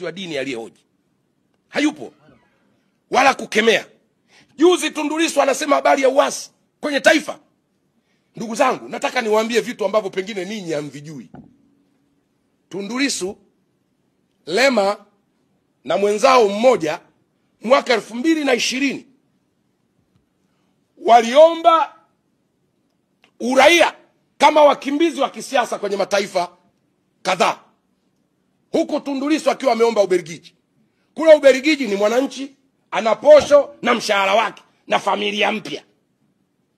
wa dini aliyehoji hayupo wala kukemea. Juzi Tundu Lissu anasema habari ya uasi kwenye Taifa. Ndugu zangu, nataka niwaambie vitu ambavyo pengine ninyi hamvijui. Tundu Lissu, Lema na mwenzao mmoja mwaka 2020 waliomba uraia kama wakimbizi wa kisiasa kwenye mataifa kadhaa, huko Tundu Lissu akiwa ameomba Ubelgiji. Kule Ubelgiji ni mwananchi, ana posho na mshahara wake na familia mpya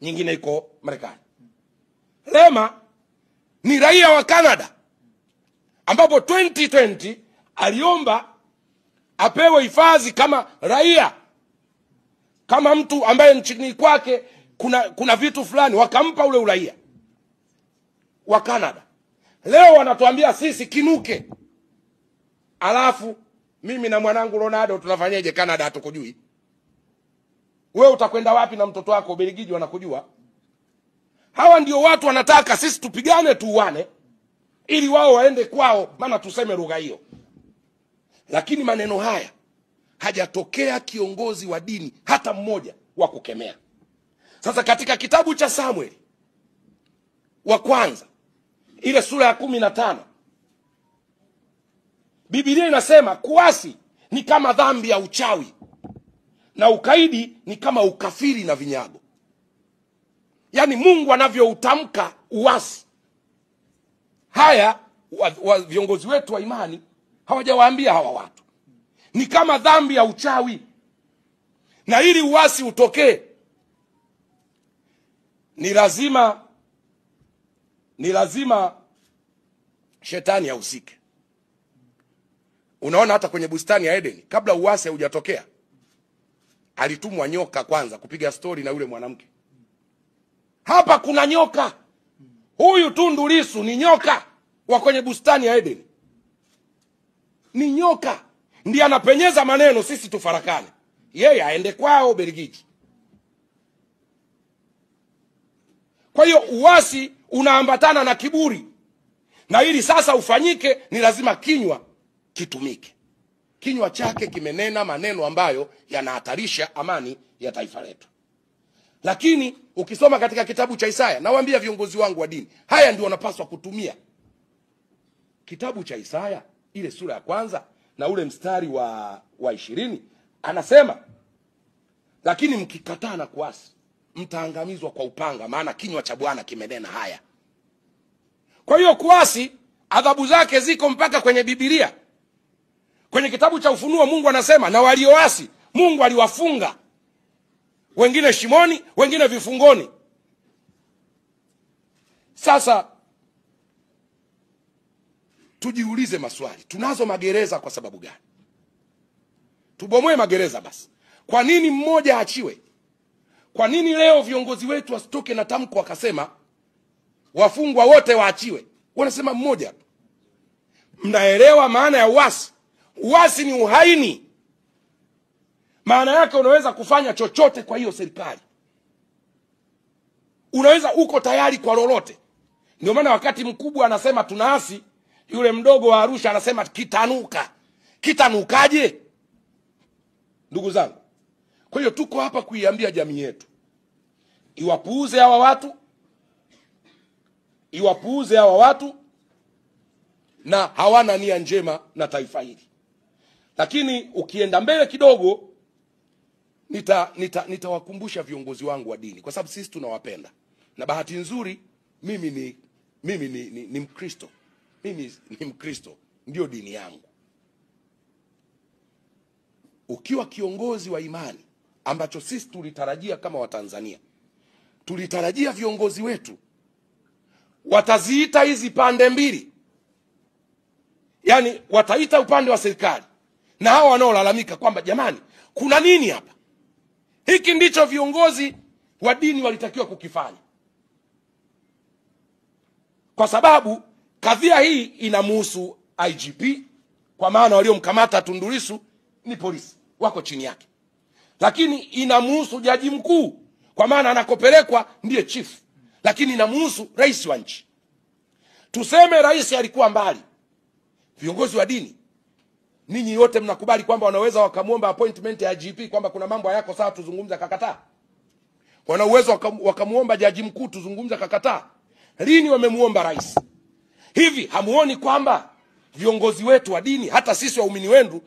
nyingine iko Marekani. Lema ni raia wa Canada, ambapo 2020 aliomba apewe hifadhi kama raia, kama mtu ambaye nchini kwake kuna vitu fulani, wakampa ule uraia wa Canada. Leo wanatuambia sisi kinuke. Alafu mimi na mwanangu Ronaldo tunafanyaje Canada hatukujui? Wewe utakwenda wapi na mtoto wako Ubelgiji wanakujua? Hawa ndio watu wanataka sisi tupigane tuuane ili wao waende kwao, maana tuseme lugha hiyo. Lakini maneno haya hajatokea kiongozi wa dini hata mmoja wa kukemea. Sasa katika kitabu cha Samuel wa kwanza ile sura ya 15, Biblia inasema kuasi ni kama dhambi ya uchawi na ukaidi ni kama ukafiri na vinyago. Yaani Mungu anavyoutamka uasi, haya viongozi wetu wa imani hawajawaambia hawa watu. Ni kama dhambi ya uchawi, na ili uasi utokee ni lazima shetani ahusike. Unaona hata kwenye bustani ya Edeni, kabla uasi hujatokea, alitumwa nyoka kwanza kupiga stori na yule mwanamke. Hapa kuna nyoka. Huyu Tundu Lissu ni nyoka wa kwenye bustani ya Edeni. Ni nyoka. Ndiye anapenyeza maneno sisi tufarakane. Yeye aende kwao Ubelgiji. Kwa hiyo uasi unaambatana na kiburi. Na ili sasa ufanyike ni lazima kinywa kitumike. Kinywa chake kimenena maneno ambayo yanahatarisha amani ya taifa letu. Lakini ukisoma katika kitabu cha Isaya, nawaambia viongozi wangu wa dini, haya ndio wanapaswa kutumia. Kitabu cha Isaya ile sura ya kwanza na ule mstari wa 20 anasema, lakini mkikataa na kuasi mtaangamizwa kwa upanga, maana kinywa cha Bwana kimenena haya. Kwa hiyo kuasi adhabu zake ziko mpaka kwenye Biblia. Kwenye kitabu cha Ufunuo Mungu anasema na walioasi Mungu aliwafunga, wengine shimoni, wengine vifungoni. Sasa tujiulize maswali. Tunazo magereza kwa sababu gani? Tubomoe magereza basi. Kwa nini mmoja aachiwe? Kwa nini leo viongozi wetu wasitoke na tamko wakasema wafungwa wote waachiwe? Wanasema mmoja. Mnaelewa maana ya uasi? Uasi ni uhaini. Maana yake unaweza kufanya chochote kwa hiyo serikali. Unaweza uko tayari kwa lolote. Ndio maana wakati mkubwa anasema tunaasi, yule mdogo wa Arusha anasema kitanuka. Kitanukaje? Ndugu zangu, kwa hiyo tuko hapa kuiambia jamii yetu iwapuuze hawa watu. Iwapuuze hawa watu, na hawana nia njema na taifa hili. Lakini ukienda mbele kidogo, nitawakumbusha viongozi wangu wa dini, kwa sababu sisi tunawapenda. Na bahati nzuri mimi ni Mkristo. Mimi ni Mkristo, ndio dini yangu. Ukiwa kiongozi wa imani, ambacho sisi tulitarajia kama Watanzania, tulitarajia viongozi wetu wataziita hizi pande mbili. Yaani wataita upande wa serikali na hao wanaolalamika kwamba jamani, kuna nini hapa? Hiki ndicho viongozi wa dini walitakiwa kukifanya. Kwa sababu kadhia hii inamhusu IGP, kwa maana waliomkamata Tundu Lissu ni polisi, wako chini yake. Lakini inamhusu jaji mkuu, kwa maana anakopelekwa ndiye chief. Lakini inamhusu rais wa nchi. Tuseme rais alikuwa mbali, viongozi wa dini Ninyi wote mnakubali kwamba wanaweza wakamuomba appointment ya IGP kwamba kuna mambo hayako sawa tuzungumze akakataa? Wana uwezo wakamuomba jaji mkuu tuzungumze akakataa? Lini wamemuomba rais? Hivi hamuoni kwamba viongozi wetu wa dini, hata sisi waumini wenu,